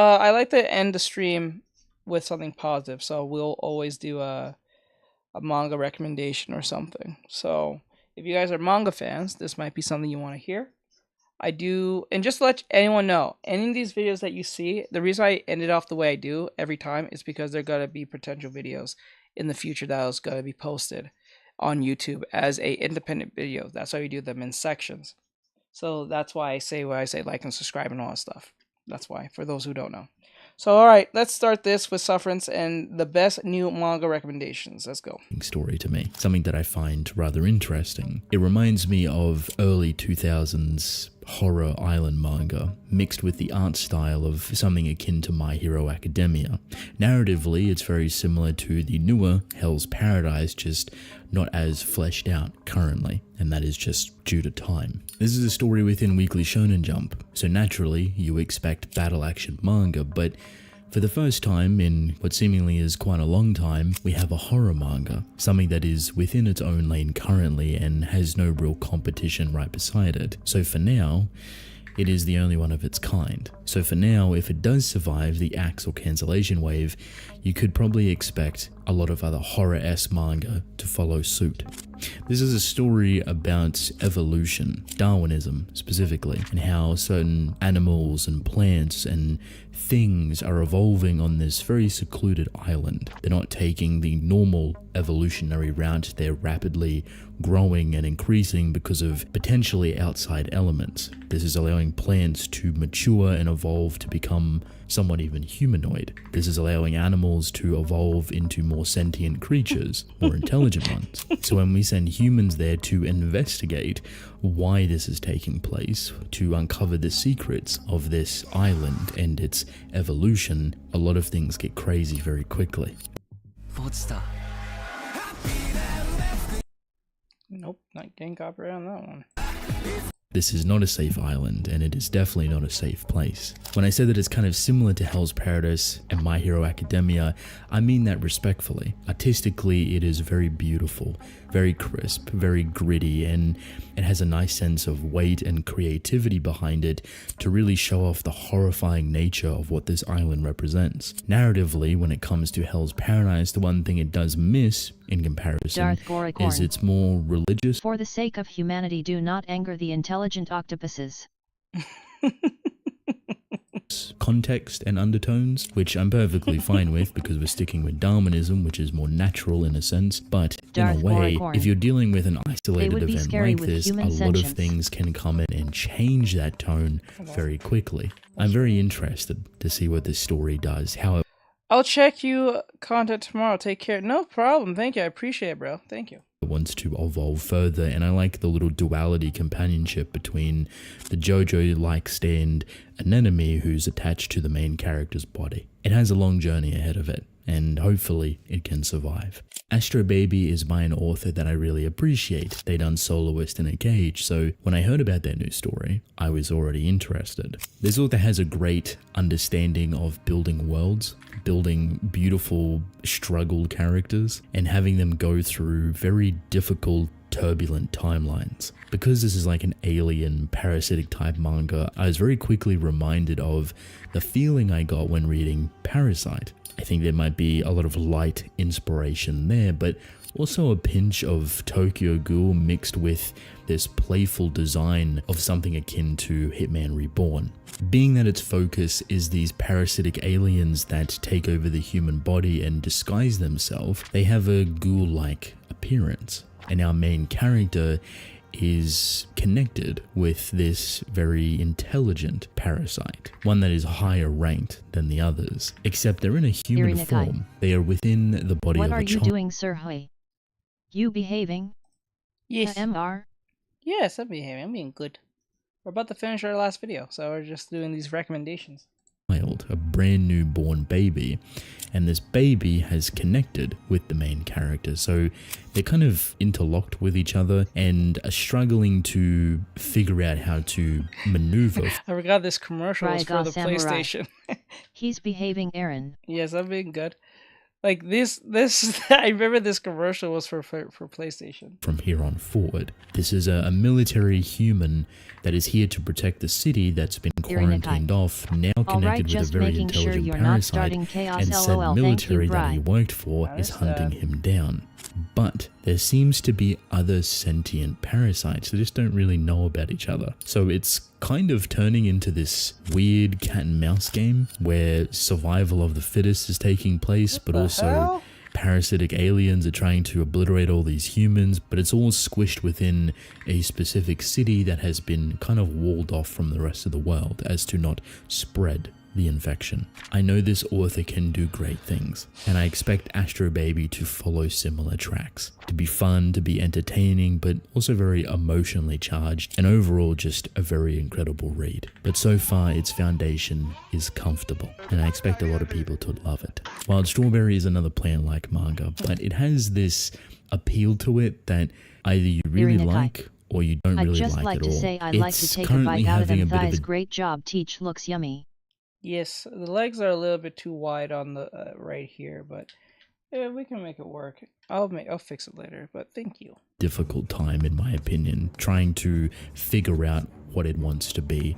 I like to end the stream with something positive, so we'll always do a manga recommendation or something. So if you guys are manga fans, this might be something you want to hear. I do, and just to let anyone know, any of these videos that you see, the reason I ended off the way I do every time is because they're gonna be potential videos in the future that was gonna be posted on YouTube as a independent video. That's why we do them in sections. So that's why I say what I say, like and subscribe and all that stuff. That's why, for those who don't know. So all right, let's start this with Sufferance and the best new manga recommendations. Let's go. Story to me, something that I find rather interesting. It reminds me of early 2000s horror island manga mixed with the art style of something akin to My Hero Academia. Narratively, it's very similar to the newer Hell's Paradise, just not as fleshed out currently, and that is just due to time. This is a story within Weekly Shonen Jump, so naturally you expect battle action manga, but for the first time in what seemingly is quite a long time, we have a horror manga, something that is within its own lane currently and has no real competition right beside it. So for now, it is the only one of its kind. So for now, if it does survive the axe or cancellation wave, you could probably expect a lot of other horror-esque manga to follow suit. This is a story about evolution, Darwinism specifically, and how certain animals and plants and things are evolving on this very secluded island. They're not taking the normal evolutionary route, they're rapidly growing and increasing because of potentially outside elements. This is allowing plants to mature and evolve to become somewhat even humanoid. This is allowing animals to evolve into more sentient creatures, more intelligent ones. So when we send humans there to investigate why this is taking place, to uncover the secrets of this island and its evolution, a lot of things get crazy very quickly. Nope, not getting copyright on that one. This is not a safe island, and it is definitely not a safe place. When I say that it's kind of similar to Hell's Paradise and My Hero Academia, I mean that respectfully. Artistically, it is very beautiful, very crisp, very gritty, and it has a nice sense of weight and creativity behind it to really show off the horrifying nature of what this island represents. Narratively, when it comes to Hell's Paradise, the one thing it does miss in comparison is it's more religious. For the sake of humanity, do not anger the intelligent octopuses. Context and undertones, which I'm perfectly fine with because we're sticking with Darwinism, which is more natural in a sense, but in a way, if you're dealing with an isolated event like this, a lot of things can come in and change that tone very quickly. I'm very interested to see what this story does, how I'll check you content tomorrow. Take care. No problem. Thank you. I appreciate it, bro. Thank you. wants to evolve further, and I like the little duality companionship between the JoJo-like stand anemone who's attached to the main character's body. It has a long journey ahead of it, and hopefully it can survive. Astro Baby is by an author that I really appreciate. They done Soloist in a Cage, so when I heard about their new story, I was already interested. This author has a great understanding of building worlds, building beautiful, struggled characters, and having them go through very difficult, turbulent timelines. Because this is like an alien, parasitic type manga, I was very quickly reminded of the feeling I got when reading Parasite. I think there might be a lot of light inspiration there, but also a pinch of Tokyo Ghoul mixed with this playful design of something akin to Hitman Reborn. Being that its focus is these parasitic aliens that take over the human body and disguise themselves, they have a ghoul-like appearance. And our main character is connected with this very intelligent parasite, one that is higher ranked than the others, except they're in a human form. They are within the body of a child. What are you doing, Sir Hui? You behaving? Yes. MR? Yes, I'm behaving. I'm being good. We're about to finish our last video, so we're just doing these recommendations. A brand new born baby, and this baby has connected with the main character, so they're kind of interlocked with each other and are struggling to figure out how to maneuver. I forgot this commercial was for the PlayStation. He's behaving, Aaron. Yes, I'm being good. Like this I remember this commercial was for PlayStation. From here on forward, this is a military human that is here to protect the city that's been quarantined off, now connected with a very intelligent parasite, and said military that he worked for is hunting him down. But there seems to be other sentient parasites that just don't really know about each other. So it's kind of turning into this weird cat and mouse game where survival of the fittest is taking place, but also parasitic aliens are trying to obliterate all these humans, but it's all squished within a specific city that has been kind of walled off from the rest of the world as to not spread the infection. I know this author can do great things, and I expect Astro Baby to follow similar tracks, to be fun, to be entertaining, but also very emotionally charged, and overall just a very incredible read. But so far its foundation is comfortable, and I expect a lot of people to love it. Wild Strawberry is another plant-like manga, but it has this appeal to it that either you really like or you don't really like at all. I'd just like to say I like to take a bite out of them thighs. Great job, Teach. Looks yummy. Yes, the legs are a little bit too wide on the right here, but yeah, we can make it work. I'll fix it later, but thank you. Difficult time, in my opinion, trying to figure out what it wants to be.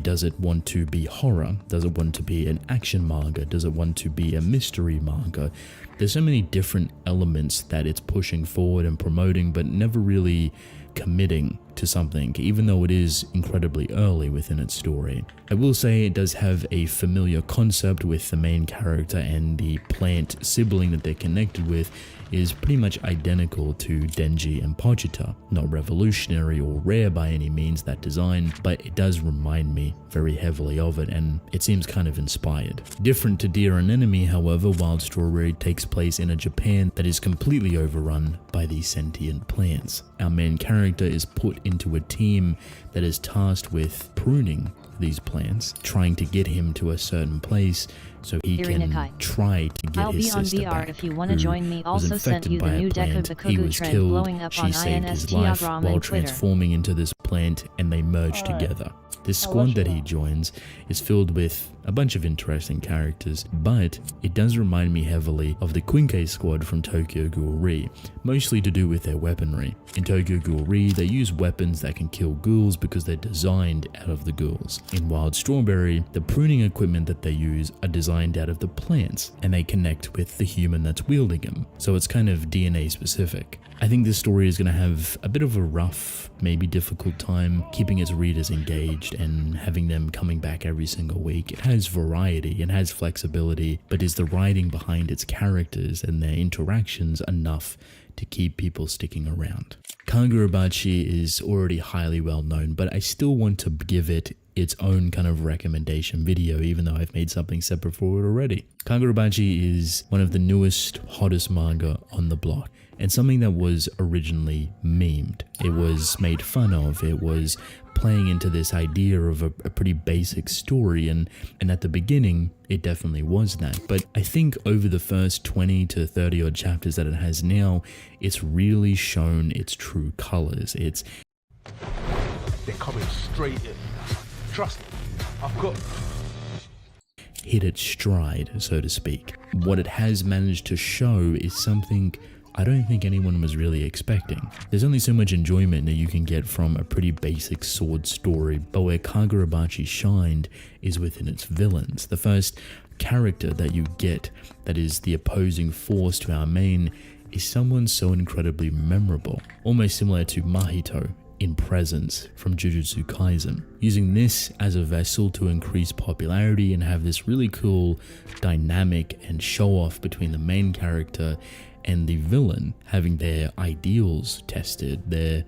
Does it want to be horror? Does it want to be an action manga? Does it want to be a mystery manga? There's so many different elements that it's pushing forward and promoting, but never really committing to something, even though it is incredibly early within its story. I will say it does have a familiar concept with the main character, and the plant sibling that they're connected with is pretty much identical to Denji and Pochita. Not revolutionary or rare by any means, that design, but it does remind me very heavily of it, and it seems kind of inspired. Different to Dear Anemone, however, Wild Strawberry takes place in a Japan that is completely overrun by these sentient plants. Our main character is put into a team that is tasked with pruning these plants, trying to get him to a certain place so he can try to get his sister back, if you want to join me. Also sent you the new deck of the he was killed, blowing up she on saved his life while transforming into this plant, and they merge together. This squad that he joins is filled with a bunch of interesting characters, but it does remind me heavily of the Quinque squad from Tokyo Ghoul Re, mostly to do with their weaponry. In Tokyo Ghoul Re, they use weapons that can kill ghouls because they're designed out of the ghouls. In Wild Strawberry, the pruning equipment that they use are designed out of the plants, and they connect with the human that's wielding them, so it's kind of DNA specific. I think this story is going to have a bit of a rough, maybe difficult time keeping its readers engaged and having them coming back every single week. It has variety and has flexibility, but is the writing behind its characters and their interactions enough to keep people sticking around? Kagurabachi is already highly well known, but I still want to give it its own kind of recommendation video, even though I've made something separate for it already. Kagurabachi is one of the newest, hottest manga on the block, and something that was originally memed. It was made fun of, it was playing into this idea of a pretty basic story, and at the beginning it definitely was that, but I think over the first 20 to 30 odd chapters that it has now, it's really shown its true colors. They're coming straight in. Trust me, I've got hit its stride, so to speak. What it has managed to show is something I don't think anyone was really expecting. There's only so much enjoyment that you can get from a pretty basic sword story, but where Kagurabachi shined is within its villains. The first character that you get that is the opposing force to our main is someone so incredibly memorable, almost similar to Mahito in Presence from Jujutsu Kaisen, using this as a vessel to increase popularity and have this really cool dynamic and show off between the main character and the villain, having their ideals tested, their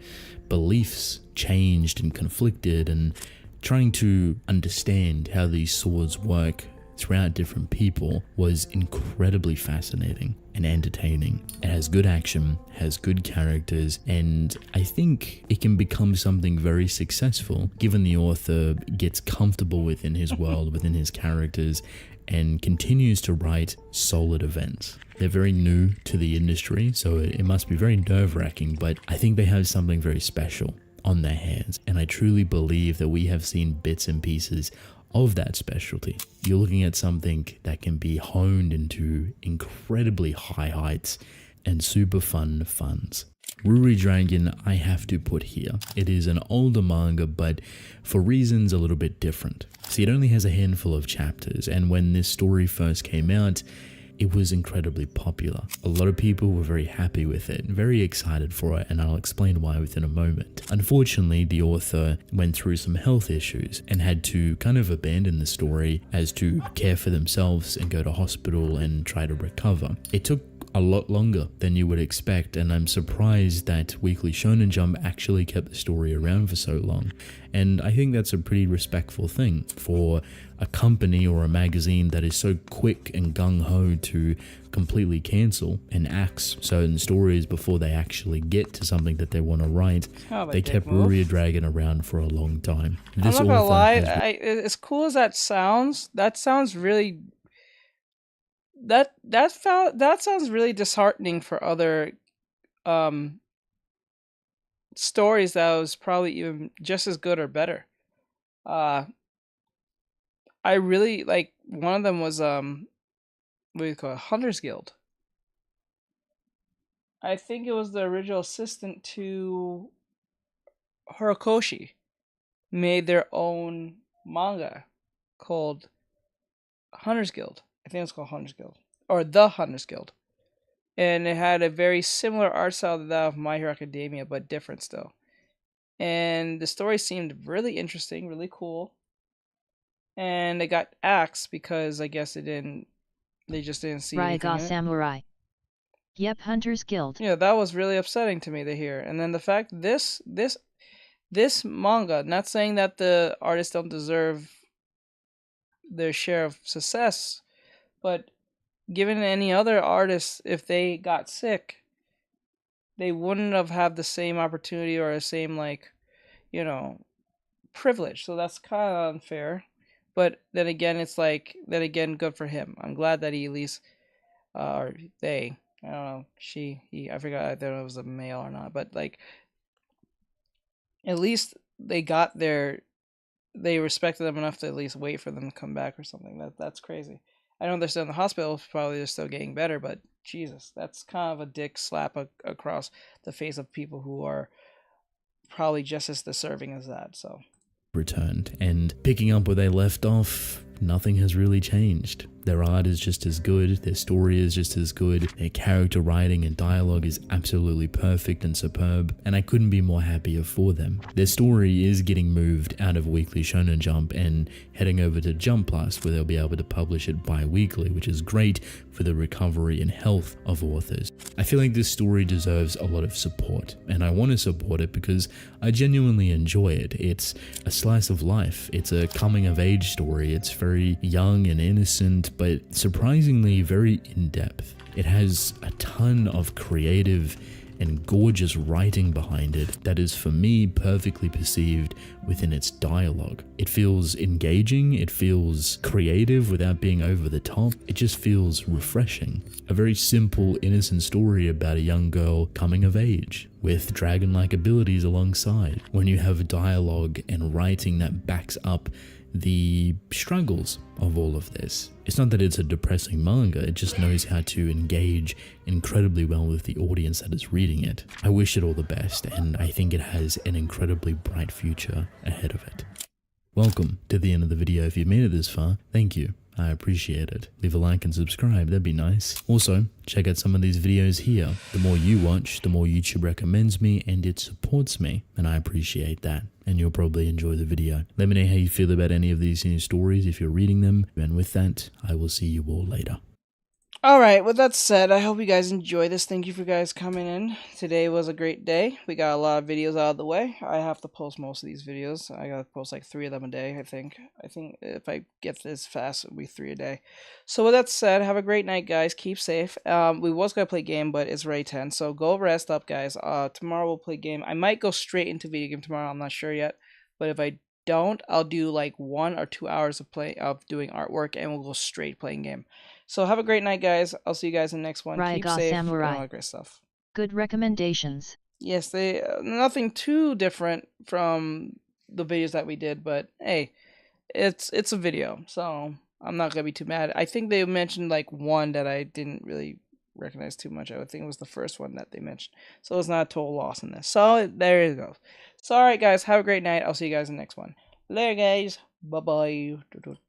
beliefs changed and conflicted, and trying to understand how these swords work throughout different people was incredibly fascinating and entertaining. It has good action, has good characters, and I think it can become something very successful given the author gets comfortable within his world, within his characters, and continues to write solid events. They're very new to the industry, so it must be very nerve-wracking, but I think they have something very special on their hands, and I truly believe that we have seen bits and pieces of that specialty. You're looking at something that can be honed into incredibly high heights and super fun funs. Ruri Dragon, I have to put here. It is an older manga, but for reasons a little bit different. See, it only has a handful of chapters, and when this story first came out, it was incredibly popular. A lot of people were very happy with it, very excited for it, and I'll explain why within a moment. Unfortunately, the author went through some health issues and had to kind of abandon the story as to care for themselves and go to hospital and try to recover. It took a lot longer than you would expect, and I'm surprised that Weekly Shonen Jump actually kept the story around for so long. And I think that's a pretty respectful thing for a company or a magazine that is so quick and gung-ho to completely cancel and axe certain stories before they actually get to something that they want to write. They kept Ruri Dragon around for a long time. I'm not gonna lie, as cool as that sounds really... That sounds really disheartening for other stories that was probably even just as good or better. I really like one of them was what do you call it? Hunter's Guild. I think it was the original assistant to Horikoshi made their own manga called Hunter's Guild. I think it's called Hunter's Guild. Or The Hunter's Guild. And it had a very similar art style to that of My Hero Academia, but different still. And the story seemed really interesting, really cool. And it got axed because I guess they just didn't see anything in it. Samurai. Yep, Hunter's Guild. Yeah, that was really upsetting to me to hear. And then the fact this manga, not saying that the artists don't deserve their share of success, but given any other artists, if they got sick, they wouldn't have had the same opportunity or the same, like, you know, privilege. So that's kind of unfair. But then again, it's like, good for him. I'm glad that he at least, or they, I don't know, he, I forgot if it was a male or not, but like, at least they respected them enough to at least wait for them to come back or something. That's crazy. I know they're still in the hospital, probably they're still getting better, but Jesus, that's kind of a dick slap across the face of people who are probably just as deserving as that, so. Returned, and picking up where they left off, nothing has really changed. Their art is just as good, their story is just as good, their character writing and dialogue is absolutely perfect and superb, and I couldn't be more happier for them. Their story is getting moved out of Weekly Shonen Jump and heading over to Jump Plus, where they'll be able to publish it bi-weekly, which is great for the recovery and health of authors. I feel like this story deserves a lot of support, and I want to support it because I genuinely enjoy it. It's a slice of life, it's a coming-of-age story, it's very young and innocent, but surprisingly very in-depth. It has a ton of creative and gorgeous writing behind it that is, for me, perfectly perceived within its dialogue. It feels engaging, it feels creative without being over the top, it just feels refreshing. A very simple, innocent story about a young girl coming of age, with dragon-like abilities alongside. When you have dialogue and writing that backs up the struggles of all of this. It's not that it's a depressing manga, it just knows how to engage incredibly well with the audience that is reading it. I wish it all the best, and I think it has an incredibly bright future ahead of it. Welcome to the end of the video. If you've made it this far, thank you. I appreciate it. Leave a like and subscribe, that'd be nice. Also, check out some of these videos here. The more you watch, the more YouTube recommends me and it supports me, and I appreciate that. And you'll probably enjoy the video. Let me know how you feel about any of these new stories if you're reading them, and with that, I will see you all later. Alright, with that said, I hope you guys enjoy this. Thank you for guys coming in. Today was a great day. We got a lot of videos out of the way. I have to post most of these videos. I gotta post like 3 of them a day, I think. I think if I get this fast, it'll be 3 a day. So with that said, have a great night, guys. Keep safe. We was gonna play game, but it's already 10, so go rest up, guys. Tomorrow we'll play game. I might go straight into video game tomorrow. I'm not sure yet. But if I don't, I'll do like 1 or 2 hours of doing artwork, and we'll go straight playing game. So have a great night, guys. I'll see you guys in the next one. Keep safe and all that great stuff. Good recommendations. Yes, they nothing too different from the videos that we did, but hey, it's a video, so I'm not gonna be too mad. I think they mentioned like one that I didn't really recognize too much. I would think it was the first one that they mentioned, so it's not a total loss in this. So there you go. So alright, guys, have a great night. I'll see you guys in the next one. Later, guys. Bye bye.